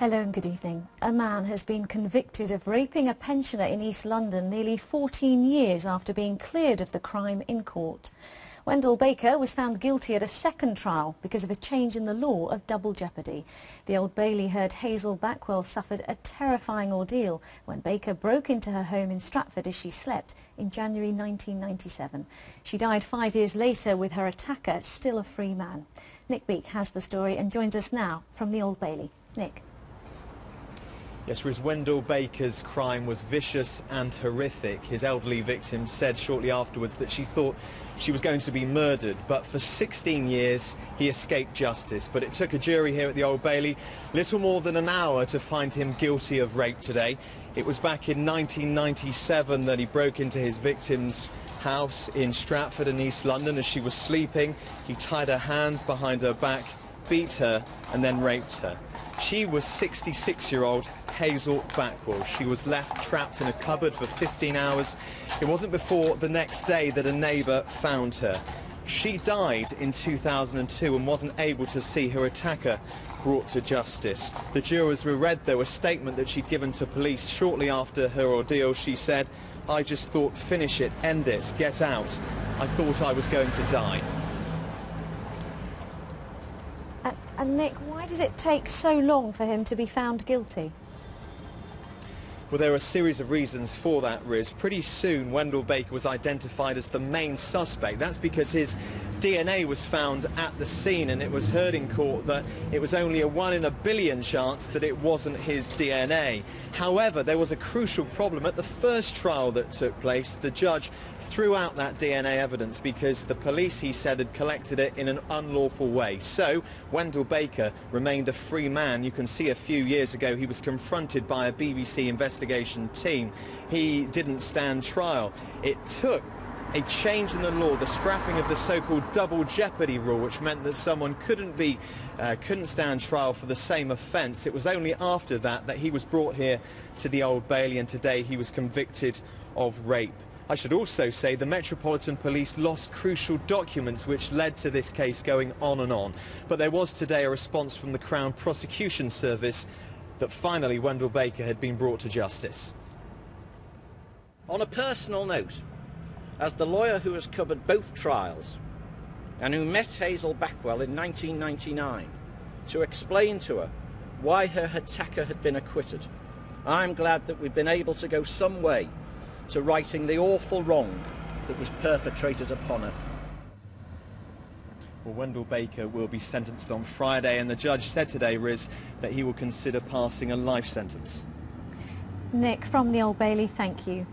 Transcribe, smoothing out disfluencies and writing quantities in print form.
Hello and good evening. A man has been convicted of raping a pensioner in East London nearly 14 years after being cleared of the crime in court. Wendell Baker was found guilty at a second trial because of a change in the law of double jeopardy. The Old Bailey heard Hazel Backwell suffered a terrifying ordeal when Baker broke into her home in Stratford as she slept in January 1997. She died 5 years later with her attacker still a free man. Nick Beake has the story and joins us now from the Old Bailey. Nick. Yes, Riz, Wendell Baker's crime was vicious and horrific. His elderly victim said shortly afterwards that she thought she was going to be murdered, but for 16 years he escaped justice. But it took a jury here at the Old Bailey little more than an hour to find him guilty of rape today. It was back in 1997 that he broke into his victim's house in Stratford in East London as she was sleeping. He tied her hands behind her back, beat her and then raped her. She was 66-year-old Hazel Backwell. She was left trapped in a cupboard for 15 hours. It wasn't before the next day that a neighbour found her. She died in 2002 and wasn't able to see her attacker brought to justice. The jurors were read, though, a statement that she'd given to police shortly after her ordeal. She said, "I just thought, finish it, end it, get out. I thought I was going to die." And Nick, why did it take so long for him to be found guilty? Well, there are a series of reasons for that, Riz. Pretty soon, Wendell Baker was identified as the main suspect. That's because his DNA was found at the scene, and it was heard in court that it was only a 1 in a billion chance that it wasn't his DNA. However, there was a crucial problem. At the first trial that took place, the judge threw out that DNA evidence because the police, he said, had collected it in an unlawful way. So Wendell Baker remained a free man. You can see a few years ago he was confronted by a BBC investigation team. He didn't stand trial. It took a change in the law, the scrapping of the so-called double jeopardy rule, which meant that someone couldn't stand trial for the same offence. It was only after that that he was brought here to the Old Bailey, and today he was convicted of rape. I should also say the Metropolitan Police lost crucial documents which led to this case going on and on. But there was today a response from the Crown Prosecution Service that finally Wendell Baker had been brought to justice. On a personal note, as the lawyer who has covered both trials and who met Hazel Backwell in 1999 to explain to her why her attacker had been acquitted, I'm glad that we've been able to go some way to righting the awful wrong that was perpetrated upon her. Well, Wendell Baker will be sentenced on Friday, and the judge said today, Riz, that he will consider passing a life sentence. Nick, from the Old Bailey, thank you.